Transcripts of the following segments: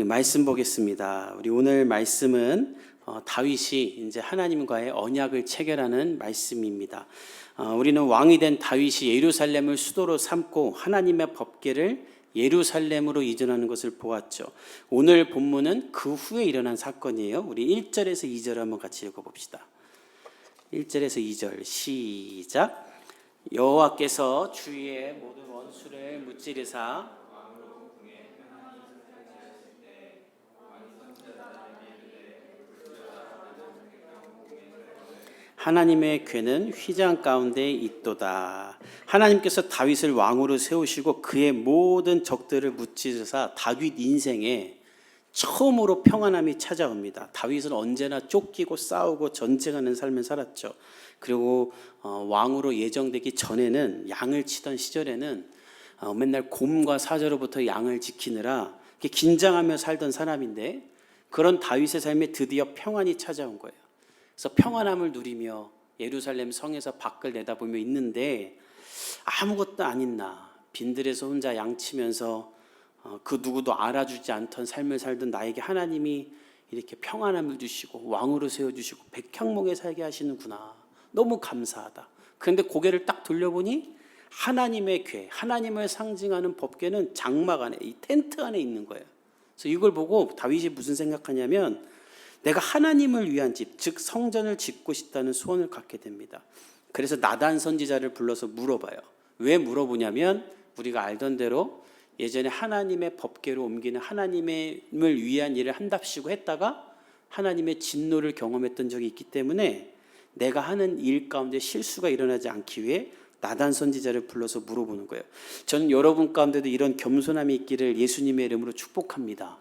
말씀 보겠습니다. 우리 오늘 말씀은 다윗이 이제 하나님과의 언약을 체결하는 말씀입니다. 우리는 왕이 된 다윗이 예루살렘을 수도로 삼고 하나님의 법궤를 예루살렘으로 이전하는 것을 보았죠. 오늘 본문은 그 후에 일어난 사건이에요. 우리 1절에서 2절 한번 같이 읽어봅시다. 1절에서 2절 시작. 여호와께서 주의 모든 원수를 무찌르사 하나님의 궤는 휘장 가운데 있도다. 하나님께서 다윗을 왕으로 세우시고 그의 모든 적들을 무찌르사 다윗 인생에 처음으로 평안함이 찾아옵니다. 다윗은 언제나 쫓기고 싸우고 전쟁하는 삶을 살았죠. 그리고 왕으로 예정되기 전에는 양을 치던 시절에는 맨날 곰과 사자로부터 양을 지키느라 긴장하며 살던 사람인데 그런 다윗의 삶에 드디어 평안이 찾아온 거예요. 그래서 평안함을 누리며 예루살렘 성에서 밖을 내다보며 있는데 아무것도 아닌 나 빈들에서 혼자 양치면서 그 누구도 알아주지 않던 삶을 살던 나에게 하나님이 이렇게 평안함을 주시고 왕으로 세워주시고 백향목에 살게 하시는구나. 너무 감사하다. 그런데 고개를 딱 돌려보니 하나님의 궤, 하나님을 상징하는 법궤는 장막 안에, 이 텐트 안에 있는 거예요. 그래서 이걸 보고 다윗이 무슨 생각하냐면 내가 하나님을 위한 집, 즉 성전을 짓고 싶다는 소원을 갖게 됩니다. 그래서 나단 선지자를 불러서 물어봐요. 왜 물어보냐면 우리가 알던 대로 예전에 하나님의 법궤로 옮기는 하나님을 위한 일을 한답시고 했다가 하나님의 진노를 경험했던 적이 있기 때문에 내가 하는 일 가운데 실수가 일어나지 않기 위해 나단 선지자를 불러서 물어보는 거예요. 저는 여러분 가운데도 이런 겸손함이 있기를 예수님의 이름으로 축복합니다.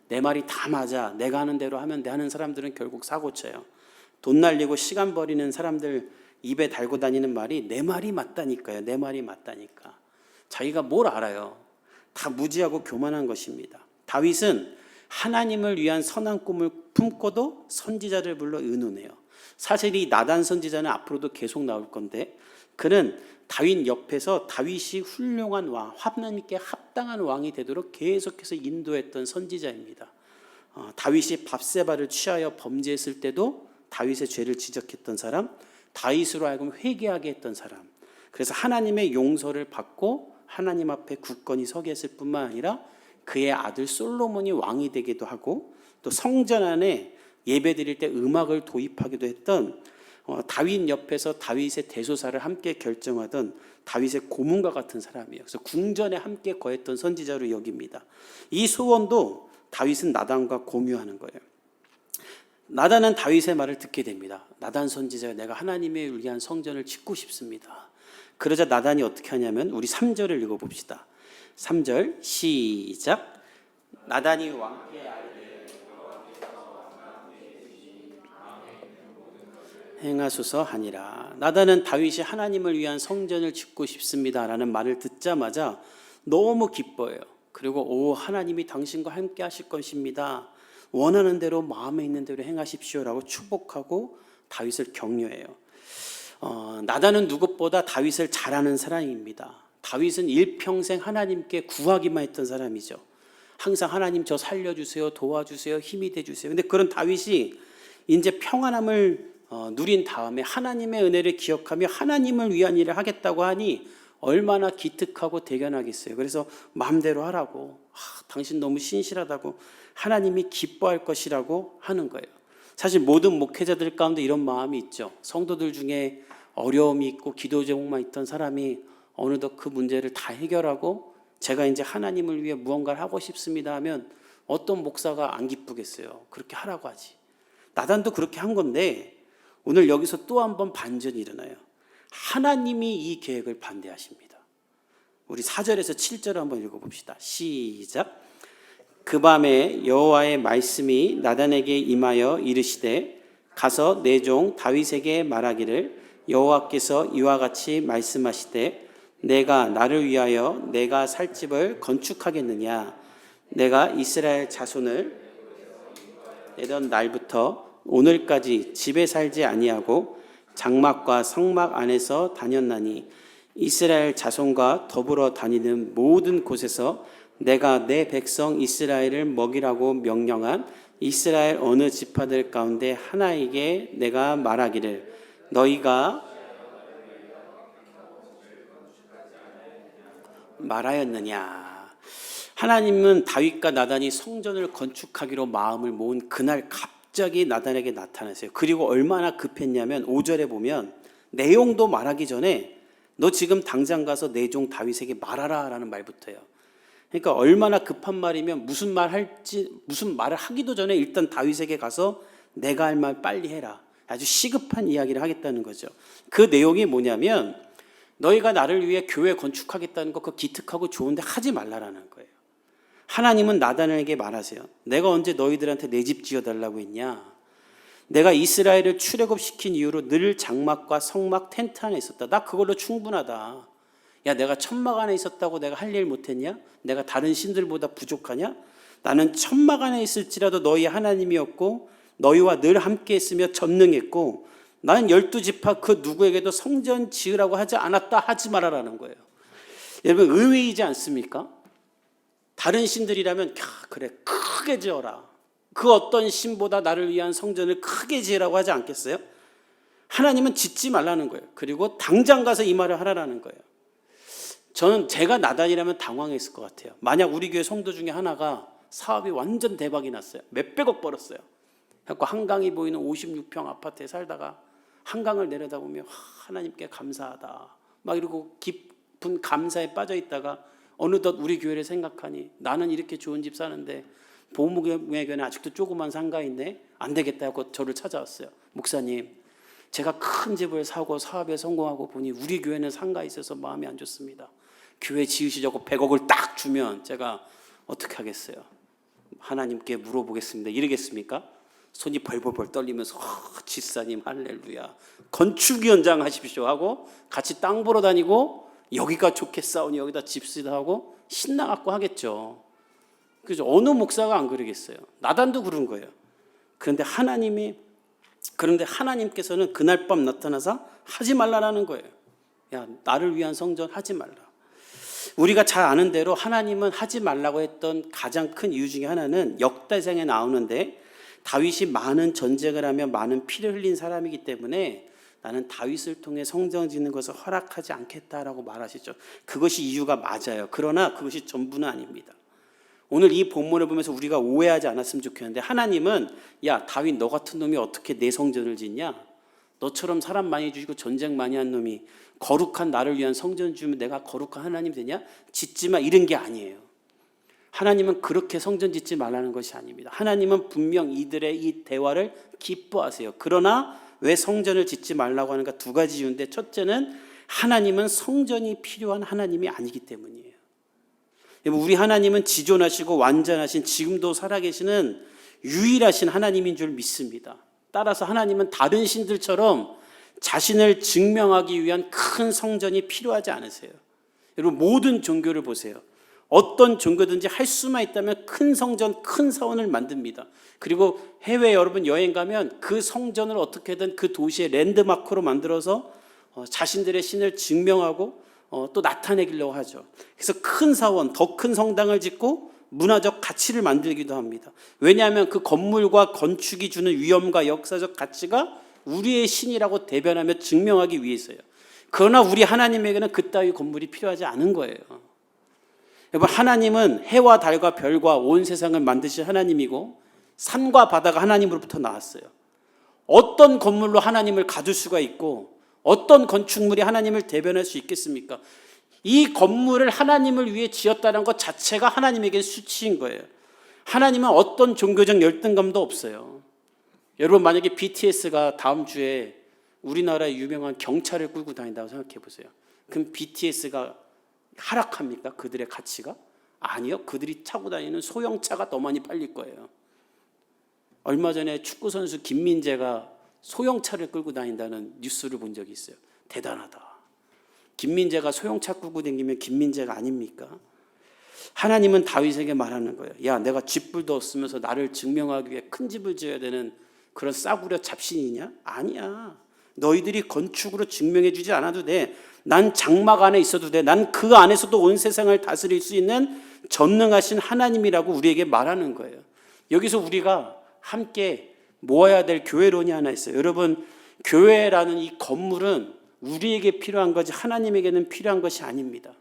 내 말이 다 맞아. 내가 하는 대로 하면 돼 하는 사람들은 결국 사고 쳐요. 돈 날리고 시간 버리는 사람들 입에 달고 다니는 말이 내 말이 맞다니까요. 내 말이 맞다니까. 자기가 뭘 알아요. 다 무지하고 교만한 것입니다. 다윗은 하나님을 위한 선한 꿈을 품고도 선지자를 불러 의논해요. 사실 이 나단 선지자는 앞으로도 계속 나올 건데 그는 다윗 옆에서 다윗이 훌륭한 왕, 하나님께 합당한 왕이 되도록 계속해서 인도했던 선지자입니다. 다윗이 밧세바를 취하여 범죄했을 때도 다윗의 죄를 지적했던 사람, 다윗으로 하여금 회개하게 했던 사람. 그래서 하나님의 용서를 받고 하나님 앞에 굳건히 서게 했을 뿐만 아니라 그의 아들 솔로몬이 왕이 되기도 하고 또 성전 안에 예배드릴 때 음악을 도입하기도 했던 다윗 옆에서 다윗의 대소사를 함께 결정하던 다윗의 고문과 같은 사람이에요. 그래서 궁전에 함께 거했던 선지자로 여깁니다. 이 소원도 다윗은 나단과 공유하는 거예요. 나단은 다윗의 말을 듣게 됩니다. 나단 선지자가 내가 하나님의 위한 성전을 짓고 싶습니다. 그러자 나단이 어떻게 하냐면 우리 3절을 읽어봅시다. 3절 시작. 나단이 왕께 행하소서 하니라. 나단은 다윗이 하나님을 위한 성전을 짓고 싶습니다라는 말을 듣자마자 너무 기뻐해요. 그리고 오 하나님이 당신과 함께 하실 것입니다. 원하는 대로 마음에 있는 대로 행하십시오라고 축복하고 다윗을 격려해요. 나단은 누구보다 다윗을 잘 아는 사람입니다. 다윗은 일평생 하나님께 구하기만 했던 사람이죠. 항상 하나님 저 살려주세요, 도와주세요, 힘이 돼주세요. 근데 그런 다윗이 이제 평안함을 누린 다음에 하나님의 은혜를 기억하며 하나님을 위한 일을 하겠다고 하니 얼마나 기특하고 대견하겠어요. 그래서 마음대로 하라고 당신 너무 신실하다고 하나님이 기뻐할 것이라고 하는 거예요. 사실 모든 목회자들 가운데 이런 마음이 있죠. 성도들 중에 어려움이 있고 기도 제목만 있던 사람이 어느덧 그 문제를 다 해결하고 제가 이제 하나님을 위해 무언가를 하고 싶습니다 하면 어떤 목사가 안 기쁘겠어요. 그렇게 하라고 하지. 나단도 그렇게 한 건데 오늘 여기서 또 한 번 반전이 일어나요. 하나님이 이 계획을 반대하십니다. 우리 4절에서 7절을 한번 읽어봅시다. 시작. 그 밤에 여호와의 말씀이 나단에게 임하여 이르시되 가서 내 종 다윗에게 말하기를 여호와께서 이와 같이 말씀하시되 내가 나를 위하여 내가 살 집을 건축하겠느냐. 내가 이스라엘 자손을 내던 날부터 오늘까지 집에 살지 아니하고 장막과 성막 안에서 다녔나니 이스라엘 자손과 더불어 다니는 모든 곳에서 내가 내 백성 이스라엘을 먹이라고 명령한 이스라엘 어느 지파들 가운데 하나에게 내가 말하기를 너희가 말하였느냐. 하나님은 다윗과 나단이 성전을 건축하기로 마음을 모은 그날 갑자기 나단에게 나타나세요. 그리고 얼마나 급했냐면 5절에 보면 내용도 말하기 전에 너 지금 당장 가서 내 종 다윗에게 말하라 라는 말부터요. 그러니까 얼마나 급한 말이면 무슨 말을 하기도 전에 일단 다윗에게 가서 내가 할 말 빨리 해라. 아주 시급한 이야기를 하겠다는 거죠. 그 내용이 뭐냐면 너희가 나를 위해 교회 건축하겠다는 거 그거 기특하고 좋은데 하지 말라라는 거예요. 하나님은 나단에게 말하세요. 내가 언제 너희들한테 내 집 지어달라고 했냐. 내가 이스라엘을 출애굽시킨 이후로 늘 장막과 성막 텐트 안에 있었다. 나 그걸로 충분하다. 야, 내가 천막 안에 있었다고 내가 할 일 못했냐? 내가 다른 신들보다 부족하냐? 나는 천막 안에 있을지라도 너희 하나님이었고 너희와 늘 함께 했으며 전능했고 나는 12지파 그 누구에게도 성전 지으라고 하지 않았다. 하지 말아라는 거예요. 여러분 의외이지 않습니까? 다른 신들이라면 그래 크게 지어라. 그 어떤 신보다 나를 위한 성전을 크게 지으라고 하지 않겠어요? 하나님은 짓지 말라는 거예요. 그리고 당장 가서 이 말을 하라는 거예요. 저는 제가 나단이라면 당황했을 것 같아요. 만약 우리 교회 성도 중에 하나가 사업이 완전 대박이 났어요. 몇백억 벌었어요. 그래서 한강이 보이는 56평 아파트에 살다가 한강을 내려다보며 하나님께 감사하다 막 이러고 깊은 감사에 빠져 있다가 어느덧 우리 교회를 생각하니 나는 이렇게 좋은 집 사는데 보험의 교회는 아직도 조그만 상가 있네. 안 되겠다 하고 저를 찾아왔어요. 목사님, 제가 큰 집을 사고 사업에 성공하고 보니 우리 교회는 상가 있어서 마음이 안 좋습니다. 교회 지으시자고 100억을 딱 주면 제가 어떻게 하겠어요? 하나님께 물어보겠습니다. 이러겠습니까? 손이 벌벌벌 떨리면서 지사님 할렐루야 건축위원장 하십시오 하고 같이 땅 보러 다니고 여기가 좋겠사오니 여기다 집 쓰다 하고 신나갖고 하겠죠. 그죠? 어느 목사가 안 그러겠어요. 나단도 그런 거예요. 그런데 하나님께서는 그날 밤 나타나서 하지 말라라는 거예요. 야, 나를 위한 성전 하지 말라. 우리가 잘 아는 대로 하나님은 하지 말라고 했던 가장 큰 이유 중에 하나는 역대상에 나오는데 다윗이 많은 전쟁을 하며 많은 피를 흘린 사람이기 때문에 나는 다윗을 통해 성전 짓는 것을 허락하지 않겠다라고 말하시죠. 그것이 이유가 맞아요. 그러나 그것이 전부는 아닙니다. 오늘 이 본문을 보면서 우리가 오해하지 않았으면 좋겠는데 하나님은 야 다윗 너 같은 놈이 어떻게 내 성전을 짓냐? 너처럼 사람 많이 죽이고 전쟁 많이 한 놈이 거룩한 나를 위한 성전 주면 내가 거룩한 하나님 되냐? 짓지 마 이런 게 아니에요. 하나님은 그렇게 성전 짓지 말라는 것이 아닙니다. 하나님은 분명 이들의 이 대화를 기뻐하세요. 그러나 왜 성전을 짓지 말라고 하는가? 두 가지 이유인데 첫째는 하나님은 성전이 필요한 하나님이 아니기 때문이에요. 우리 하나님은 지존하시고 완전하신 지금도 살아계시는 유일하신 하나님인 줄 믿습니다. 따라서 하나님은 다른 신들처럼 자신을 증명하기 위한 큰 성전이 필요하지 않으세요. 여러분 모든 종교를 보세요. 어떤 종교든지 할 수만 있다면 큰 성전, 큰 사원을 만듭니다. 그리고 해외 여러분 여행 가면 그 성전을 어떻게든 그 도시의 랜드마크로 만들어서 자신들의 신을 증명하고 또 나타내기려고 하죠. 그래서 큰 사원, 더 큰 성당을 짓고 문화적 가치를 만들기도 합니다. 왜냐하면 그 건물과 건축이 주는 위엄과 역사적 가치가 우리의 신이라고 대변하며 증명하기 위해서요. 그러나 우리 하나님에게는 그따위 건물이 필요하지 않은 거예요. 여러분 하나님은 해와 달과 별과 온 세상을 만드신 하나님이고 산과 바다가 하나님으로부터 나왔어요. 어떤 건물로 하나님을 가둘 수가 있고 어떤 건축물이 하나님을 대변할 수 있겠습니까? 이 건물을 하나님을 위해 지었다는 것 자체가 하나님에게 수치인 거예요. 하나님은 어떤 종교적 열등감도 없어요. 여러분 만약에 BTS가 다음 주에 우리나라의 유명한 경찰을 끌고 다닌다고 생각해 보세요. 그럼 BTS가 하락합니까? 그들의 가치가? 아니요. 그들이 타고 다니는 소형차가 더 많이 팔릴 거예요. 얼마 전에 축구선수 김민재가 소형차를 끌고 다닌다는 뉴스를 본 적이 있어요. 대단하다. 김민재가 소형차 끌고 다니면 김민재가 아닙니까? 하나님은 다윗에게 말하는 거예요. 야, 내가 쥐뿔도 없으면서 나를 증명하기 위해 큰 집을 지어야 되는 그런 싸구려 잡신이냐? 아니야. 너희들이 건축으로 증명해 주지 않아도 돼. 난 장막 안에 있어도 돼. 난 그 안에서도 온 세상을 다스릴 수 있는 전능하신 하나님이라고 우리에게 말하는 거예요. 여기서 우리가 함께 모아야 될 교회론이 하나 있어요. 여러분, 교회라는 이 건물은 우리에게 필요한 거지 하나님에게는 필요한 것이 아닙니다.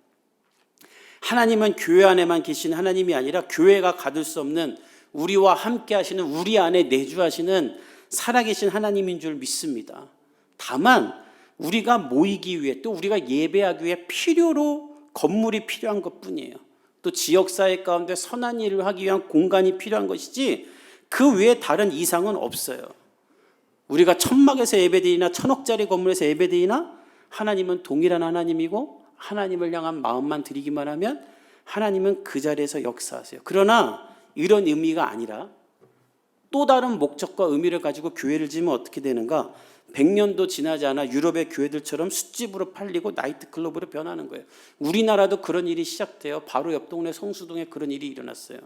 하나님은 교회 안에만 계시는 하나님이 아니라 교회가 가둘 수 없는 우리와 함께 하시는, 우리 안에 내주하시는 살아계신 하나님인 줄 믿습니다. 다만 우리가 모이기 위해, 또 우리가 예배하기 위해 필요로 건물이 필요한 것뿐이에요. 또 지역사회 가운데 선한 일을 하기 위한 공간이 필요한 것이지 그 외에 다른 이상은 없어요. 우리가 천막에서 예배드리나 천억짜리 건물에서 예배드리나 하나님은 동일한 하나님이고 하나님을 향한 마음만 드리기만 하면 하나님은 그 자리에서 역사하세요. 그러나 이런 의미가 아니라 또 다른 목적과 의미를 가지고 교회를 지으면 어떻게 되는가? 100년도 지나지 않아 유럽의 교회들처럼 숫집으로 팔리고 나이트클럽으로 변하는 거예요. 우리나라도 그런 일이 시작돼요. 바로 옆 동네 성수동에 그런 일이 일어났어요.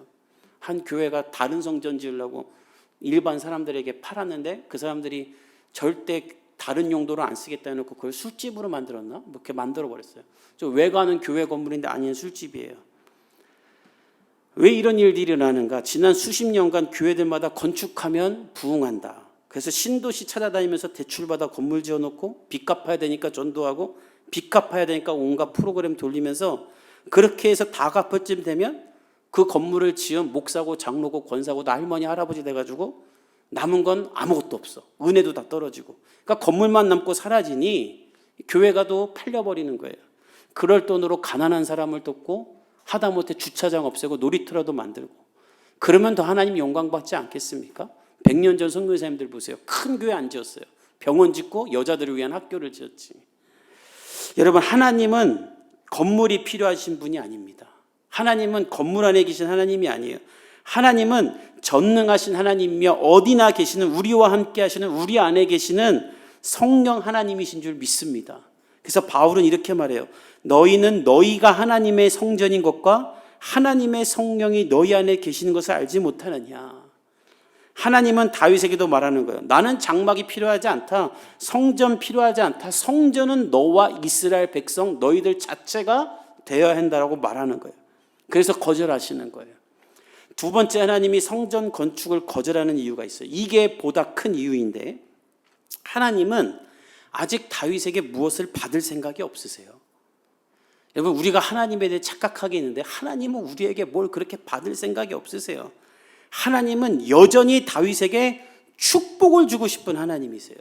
한 교회가 다른 성전 지으려고 일반 사람들에게 팔았는데 그 사람들이 절대 다른 용도로 안 쓰겠다 해놓고 그걸 술집으로 만들었나? 뭐 이렇게 만들어버렸어요. 저 외관은 교회 건물인데 아닌 술집이에요. 왜 이런 일들이 일어나는가? 지난 수십 년간 교회들마다 건축하면 부흥한다. 그래서 신도시 찾아다니면서 대출받아 건물 지어놓고 빚 갚아야 되니까 전도하고 빚 갚아야 되니까 온갖 프로그램 돌리면서 그렇게 해서 다 갚을 쯤 되면 그 건물을 지은 목사고 장로고 권사고 할머니 할아버지 돼가지고 남은 건 아무것도 없어. 은혜도 다 떨어지고. 그러니까 건물만 남고 사라지니 교회가 또 팔려버리는 거예요. 그럴 돈으로 가난한 사람을 돕고 하다못해 주차장 없애고 놀이터라도 만들고 그러면 더 하나님 영광 받지 않겠습니까? 100년 전 선교사님들 보세요. 큰 교회 안 지었어요. 병원 짓고 여자들을 위한 학교를 지었지. 여러분, 하나님은 건물이 필요하신 분이 아닙니다. 하나님은 건물 안에 계신 하나님이 아니에요. 하나님은 전능하신 하나님이며 어디나 계시는, 우리와 함께 하시는, 우리 안에 계시는 성령 하나님이신 줄 믿습니다. 그래서 바울은 이렇게 말해요. 너희는 너희가 하나님의 성전인 것과 하나님의 성령이 너희 안에 계시는 것을 알지 못하느냐. 하나님은 다윗에게도 말하는 거예요. 나는 장막이 필요하지 않다. 성전 필요하지 않다. 성전은 너와 이스라엘 백성 너희들 자체가 되어야 한다라고 말하는 거예요. 그래서 거절하시는 거예요. 두 번째, 하나님이 성전 건축을 거절하는 이유가 있어요. 이게 보다 큰 이유인데, 하나님은 아직 다윗에게 무엇을 받을 생각이 없으세요. 여러분, 우리가 하나님에 대해 착각하게 있는데 하나님은 우리에게 뭘 그렇게 받을 생각이 없으세요. 하나님은 여전히 다윗에게 축복을 주고 싶은 하나님이세요.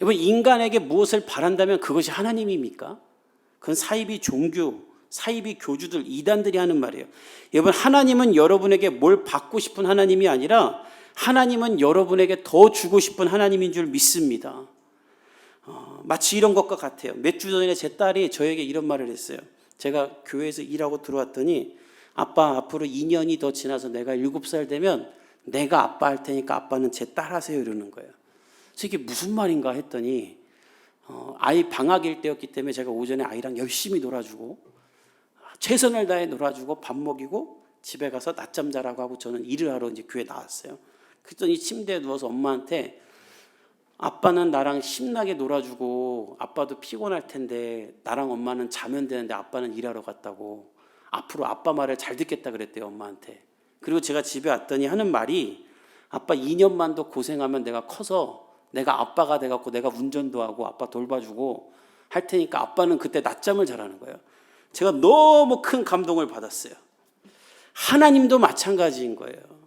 여러분, 인간에게 무엇을 바란다면 그것이 하나님입니까? 그건 사이비 종교, 사이비 교주들, 이단들이 하는 말이에요. 여러분, 하나님은 여러분에게 뭘 받고 싶은 하나님이 아니라 하나님은 여러분에게 더 주고 싶은 하나님인 줄 믿습니다. 마치 이런 것과 같아요. 몇 주 전에 제 딸이 저에게 이런 말을 했어요. 제가 교회에서 일하고 들어왔더니 아빠, 앞으로 2년이 더 지나서 내가 7살 되면 내가 아빠 할 테니까 아빠는 제 딸 하세요, 이러는 거예요. 그래서 이게 무슨 말인가 했더니 아이 방학일 때였기 때문에 제가 오전에 아이랑 열심히 놀아주고 최선을 다해 놀아주고 밥 먹이고 집에 가서 낮잠 자라고 하고 저는 일을 하러 이제 교회 나왔어요. 그랬더니 침대에 누워서 엄마한테 아빠는 나랑 신나게 놀아주고 아빠도 피곤할 텐데 나랑 엄마는 자면 되는데 아빠는 일하러 갔다고, 앞으로 아빠 말을 잘 듣겠다 그랬대요, 엄마한테. 그리고 제가 집에 왔더니 하는 말이, 아빠 2년만 더 고생하면 내가 커서 내가 아빠가 돼갖고 내가 운전도 하고 아빠 돌봐주고 할 테니까 아빠는 그때 낮잠을 자라는 거예요. 제가 너무 큰 감동을 받았어요. 하나님도 마찬가지인 거예요.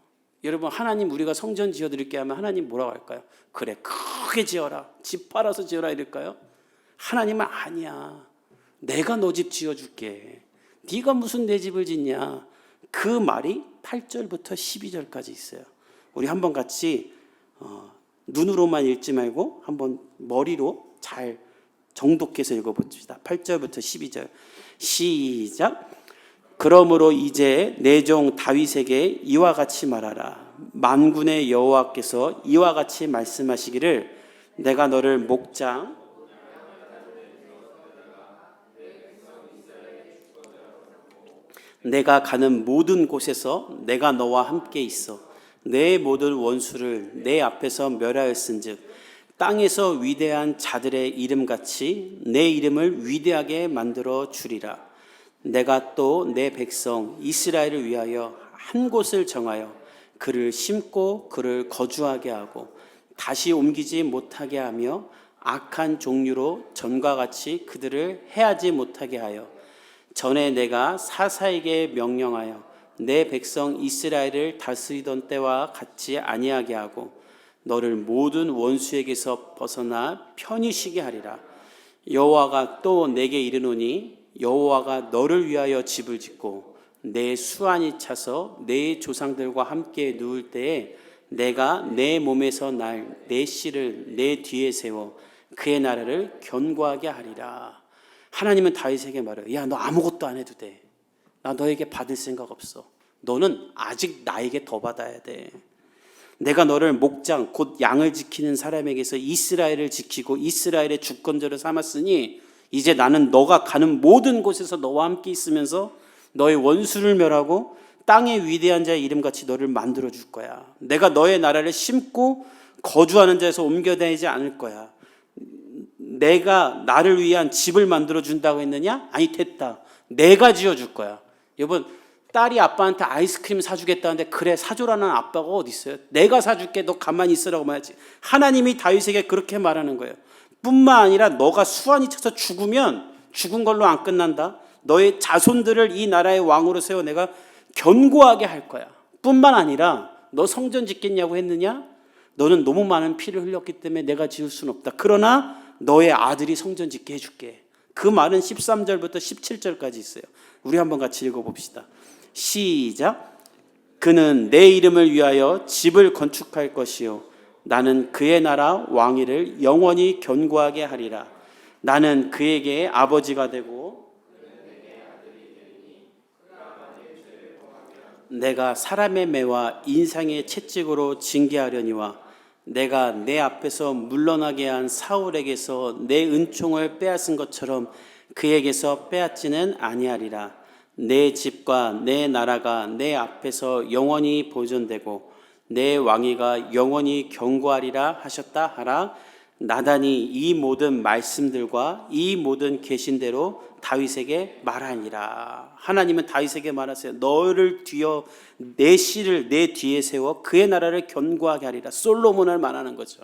여러분, 하나님 우리가 성전 지어드릴게 하면 하나님 뭐라고 할까요? 그래, 크게 지어라, 집 팔아서 지어라 이럴까요? 하나님은 아니야, 내가 너 집 지어줄게, 네가 무슨 내 집을 짓냐. 그 말이 8절부터 12절까지 있어요. 우리 한번 같이 눈으로만 읽지 말고 한번 머리로 잘 정독해서 읽어봅시다. 8절부터 12절 시작. 그러므로 이제 내 종 다윗에게 이와 같이 말하라. 만군의 여호와께서 이와 같이 말씀하시기를 내가 너를 목장 내가 가는 모든 곳에서 내가 너와 함께 있어 내 모든 원수를 내 앞에서 멸하였은즉 땅에서 위대한 자들의 이름같이 내 이름을 위대하게 만들어 주리라. 내가 또 내 백성 이스라엘을 위하여 한 곳을 정하여 그를 심고 그를 거주하게 하고 다시 옮기지 못하게 하며 악한 종류로 전과 같이 그들을 해하지 못하게 하여 전에 내가 사사에게 명령하여 내 백성 이스라엘을 다스리던 때와 같지 아니하게 하고 너를 모든 원수에게서 벗어나 편히 쉬게 하리라. 여호와가 또 내게 이르노니 여호와가 너를 위하여 집을 짓고 내 수완이 차서 내 조상들과 함께 누울 때에 내가 내 몸에서 날 내 씨를 내 뒤에 세워 그의 나라를 견고하게 하리라. 하나님은 다윗에게 말해요. 야, 너 아무것도 안 해도 돼. 나 너에게 받을 생각 없어. 너는 아직 나에게 더 받아야 돼. 내가 너를 목장 곧 양을 지키는 사람에게서 이스라엘을 지키고 이스라엘의 주권자로 삼았으니 이제 나는 너가 가는 모든 곳에서 너와 함께 있으면서 너의 원수를 멸하고 땅의 위대한 자의 이름같이 너를 만들어 줄 거야. 내가 너의 나라를 심고 거주하는 자에서 옮겨다니지 않을 거야. 내가 나를 위한 집을 만들어 준다고 했느냐? 아니, 됐다. 내가 지어 줄 거야. 여러분, 딸이 아빠한테 아이스크림 사주겠다는데 그래 사줘라는 아빠가 어디 있어요? 내가 사줄게, 너 가만히 있으라고 말하지. 하나님이 다윗에게 그렇게 말하는 거예요. 뿐만 아니라 너가 수완이 차서 죽으면 죽은 걸로 안 끝난다. 너의 자손들을 이 나라의 왕으로 세워 내가 견고하게 할 거야. 뿐만 아니라 너 성전 짓겠냐고 했느냐? 너는 너무 많은 피를 흘렸기 때문에 내가 지을 수는 없다. 그러나 너의 아들이 성전 짓게 해줄게. 그 말은 13절부터 17절까지 있어요. 우리 한번 같이 읽어봅시다. 시작. 그는 내 이름을 위하여 집을 건축할 것이요 나는 그의 나라 왕위를 영원히 견고하게 하리라. 나는 그에게 아버지가 되고 내가 사람의 매와 인상의 채찍으로 징계하려니와 내가 내 앞에서 물러나게 한 사울에게서 내 은총을 빼앗은 것처럼 그에게서 빼앗지는 아니하리라. 내 집과 내 나라가 내 앞에서 영원히 보존되고 내 왕위가 영원히 견고하리라 하셨다 하라. 나단이 이 모든 말씀들과 이 모든 계신대로 다윗에게 말하니라. 하나님은 다윗에게 말하세요. 너를 뒤어 내 씨를 내 뒤에 세워 그의 나라를 견고하게 하리라. 솔로몬을 말하는 거죠.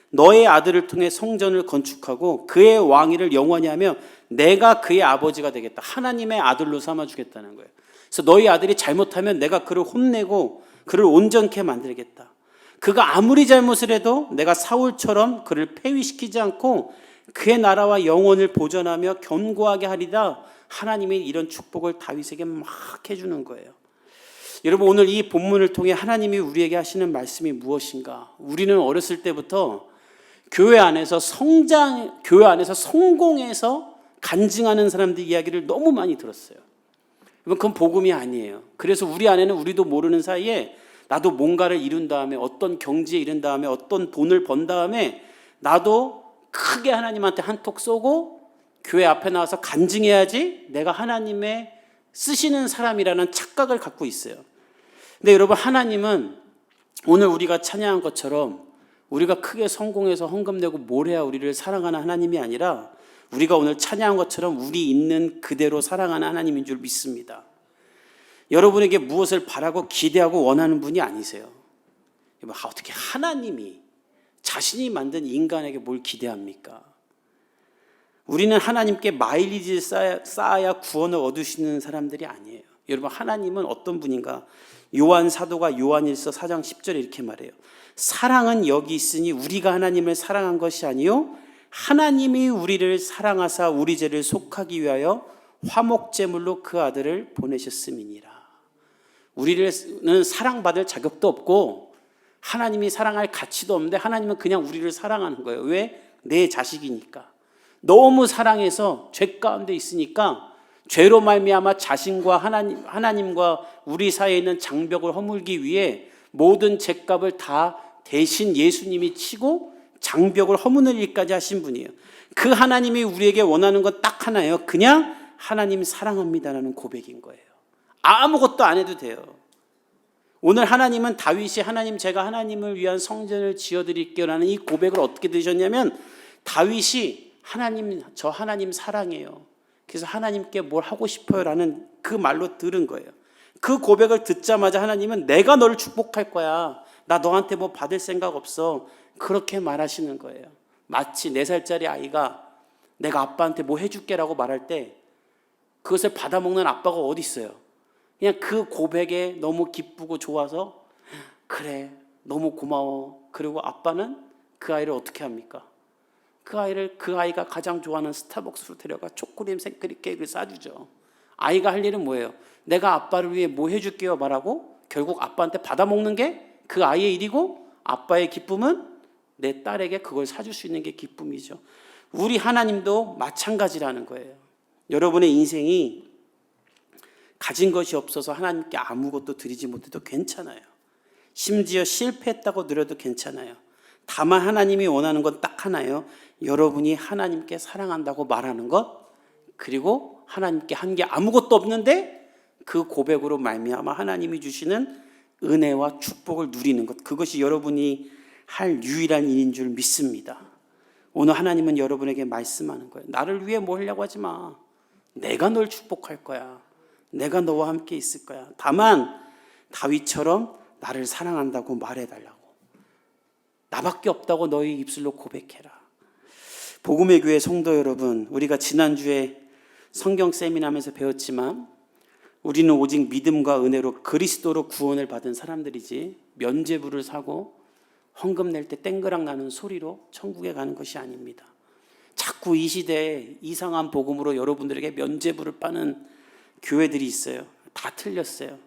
너의 아들을 통해 성전을 건축하고 그의 왕위를 영원히 하며 내가 그의 아버지가 되겠다. 하나님의 아들로 삼아주겠다는 거예요. 그래서 너희 아들이 잘못하면 내가 그를 혼내고 그를 온전케 만들겠다. 그가 아무리 잘못을 해도 내가 사울처럼 그를 폐위시키지 않고 그의 나라와 영원을 보존하며 견고하게 하리라. 하나님이 이런 축복을 다윗에게 막 해주는 거예요. 여러분, 오늘 이 본문을 통해 하나님이 우리에게 하시는 말씀이 무엇인가? 우리는 어렸을 때부터 교회 안에서 성공해서 간증하는 사람들 이야기를 너무 많이 들었어요. 그건 복음이 아니에요. 그래서 우리 안에는 우리도 모르는 사이에 나도 뭔가를 이룬 다음에 어떤 경지에 이른 다음에 어떤 돈을 번 다음에 나도 크게 하나님한테 한턱 쏘고 교회 앞에 나와서 간증해야지 내가 하나님의 쓰시는 사람이라는 착각을 갖고 있어요. 근데 여러분, 하나님은 오늘 우리가 찬양한 것처럼 우리가 크게 성공해서 헌금 내고 뭘 해야 우리를 사랑하는 하나님이 아니라 우리가 오늘 찬양한 것처럼 우리 있는 그대로 사랑하는 하나님인 줄 믿습니다. 여러분에게 무엇을 바라고 기대하고 원하는 분이 아니세요. 어떻게 하나님이 자신이 만든 인간에게 뭘 기대합니까? 우리는 하나님께 마일리지를 쌓아야 구원을 얻으시는 사람들이 아니에요. 여러분, 하나님은 어떤 분인가? 요한 사도가 요한일서 4장 10절에 이렇게 말해요. 사랑은 여기 있으니 우리가 하나님을 사랑한 것이 아니요 하나님이 우리를 사랑하사 우리 죄를 속하기 위하여 화목제물로 그 아들을 보내셨음이니라. 우리는 사랑받을 자격도 없고 하나님이 사랑할 가치도 없는데 하나님은 그냥 우리를 사랑하는 거예요. 왜? 내 자식이니까. 너무 사랑해서 죄 가운데 있으니까 죄로 말미암아 자신과 하나님과 우리 사이에 있는 장벽을 허물기 위해 모든 죄값을 다 대신 예수님이 치고 장벽을 허무는 일까지 하신 분이에요. 그 하나님이 우리에게 원하는 건 딱 하나예요. 그냥 하나님 사랑합니다라는 고백인 거예요. 아무것도 안 해도 돼요. 오늘 하나님은 다윗이 하나님 제가 하나님을 위한 성전을 지어드릴게요 라는 이 고백을 어떻게 들으셨냐면 다윗이 하나님 저 하나님 사랑해요. 그래서 하나님께 뭘 하고 싶어요라는 그 말로 들은 거예요. 그 고백을 듣자마자 하나님은 내가 너를 축복할 거야. 나 너한테 뭐 받을 생각 없어. 그렇게 말하시는 거예요. 마치 4살짜리 아이가 내가 아빠한테 뭐 해줄게라고 말할 때 그것을 받아먹는 아빠가 어디 있어요? 그냥 그 고백에 너무 기쁘고 좋아서 그래 너무 고마워. 그리고 아빠는 그 아이를 어떻게 합니까? 그 아이가 가장 좋아하는 스타벅스로 데려가 초콜릿 생크림 케이크를 싸주죠. 아이가 할 일은 뭐예요? 내가 아빠를 위해 뭐 해줄게요 말하고 결국 아빠한테 받아먹는 게 그 아이의 일이고 아빠의 기쁨은 내 딸에게 그걸 사줄 수 있는 게 기쁨이죠. 우리 하나님도 마찬가지라는 거예요. 여러분의 인생이 가진 것이 없어서 하나님께 아무것도 드리지 못해도 괜찮아요. 심지어 실패했다고 느려도 괜찮아요. 다만 하나님이 원하는 건 딱 하나예요. 여러분이 하나님께 사랑한다고 말하는 것, 그리고 하나님께 한 게 아무것도 없는데 그 고백으로 말미암아 하나님이 주시는 은혜와 축복을 누리는 것, 그것이 여러분이 할 유일한 일인 줄 믿습니다. 오늘 하나님은 여러분에게 말씀하는 거예요. 나를 위해 뭐 하려고 하지 마. 내가 널 축복할 거야. 내가 너와 함께 있을 거야. 다만 다윗처럼 나를 사랑한다고 말해달라고. 나밖에 없다고 너희 입술로 고백해라. 복음의 교회 성도 여러분, 우리가 지난주에 성경 세미나하면서 배웠지만 우리는 오직 믿음과 은혜로 그리스도로 구원을 받은 사람들이지 면죄부를 사고 헌금 낼 때 땡그랑 나는 소리로 천국에 가는 것이 아닙니다. 자꾸 이 시대에 이상한 복음으로 여러분들에게 면죄부를 파는 교회들이 있어요. 다 틀렸어요.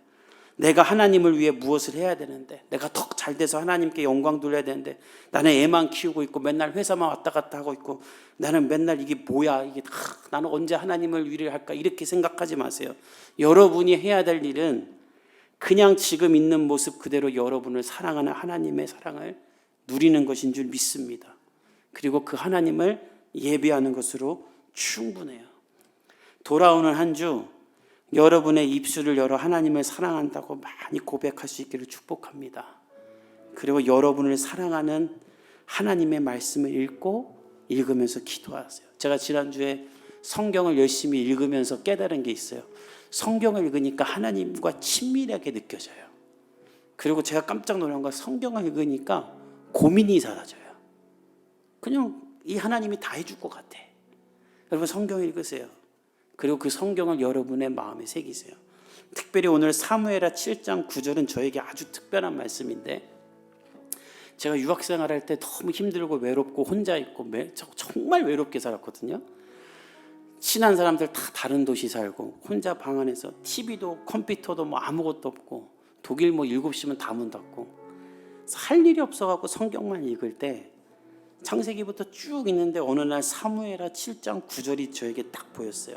내가 하나님을 위해 무엇을 해야 되는데, 내가 더 잘 돼서 하나님께 영광 돌려야 되는데, 나는 애만 키우고 있고 맨날 회사만 왔다 갔다 하고 있고 나는 맨날 이게 뭐야, 이게 나는 언제 하나님을 위를 할까, 이렇게 생각하지 마세요. 여러분이 해야 될 일은 그냥 지금 있는 모습 그대로 여러분을 사랑하는 하나님의 사랑을 누리는 것인 줄 믿습니다. 그리고 그 하나님을 예배하는 것으로 충분해요. 돌아오는 한 주 여러분의 입술을 열어 하나님을 사랑한다고 많이 고백할 수 있기를 축복합니다. 그리고 여러분을 사랑하는 하나님의 말씀을 읽으면서 기도하세요. 제가 지난주에 성경을 열심히 읽으면서 깨달은 게 있어요. 성경을 읽으니까 하나님과 친밀하게 느껴져요. 그리고 제가 깜짝 놀란 건 성경을 읽으니까 고민이 사라져요. 그냥 이 하나님이 다 해줄 것 같아. 여러분 성경을 읽으세요. 그리고 그 성경을 여러분의 마음에 새기세요. 특별히 오늘 사무엘하 7장 9절은 저에게 아주 특별한 말씀인데, 제가 유학생활 할 때 너무 힘들고 외롭고 혼자 있고 정말 외롭게 살았거든요. 친한 사람들 다 다른 도시 살고 혼자 방 안에서 TV도 컴퓨터도 뭐 아무것도 없고 독일 뭐 7시면 다 문 닫고 할 일이 없어갖고 성경만 읽을 때 창세기부터 쭉 있는데 어느 날 사무엘하 7장 9절이 저에게 딱 보였어요.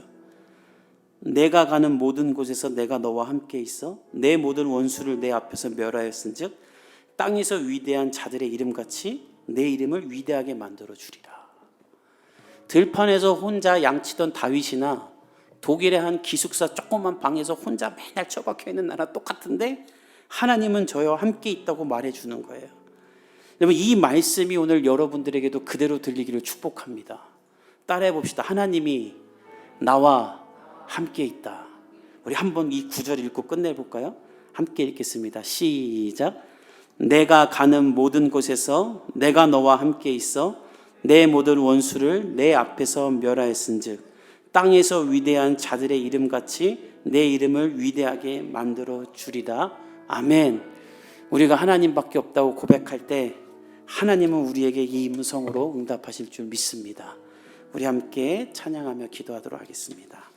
내가 가는 모든 곳에서 내가 너와 함께 있어 내 모든 원수를 내 앞에서 멸하였은즉 땅에서 위대한 자들의 이름같이 내 이름을 위대하게 만들어 주리라. 들판에서 혼자 양치던 다윗이나 독일의 한 기숙사 조그만 방에서 혼자 맨날 처박혀 있는 나라 똑같은데 하나님은 저와 함께 있다고 말해주는 거예요. 여러분 이 말씀이 오늘 여러분들에게도 그대로 들리기를 축복합니다. 따라해 봅시다. 하나님이 나와 함께 있다. 우리 한번 이 구절 읽고 끝내볼까요? 함께 읽겠습니다. 시작. 내가 가는 모든 곳에서 내가 너와 함께 있어 내 모든 원수를 내 앞에서 멸하였은즉 땅에서 위대한 자들의 이름같이 내 이름을 위대하게 만들어 주리라. 아멘. 우리가 하나님밖에 없다고 고백할 때 하나님은 우리에게 이 음성으로 응답하실 줄 믿습니다. 우리 함께 찬양하며 기도하도록 하겠습니다.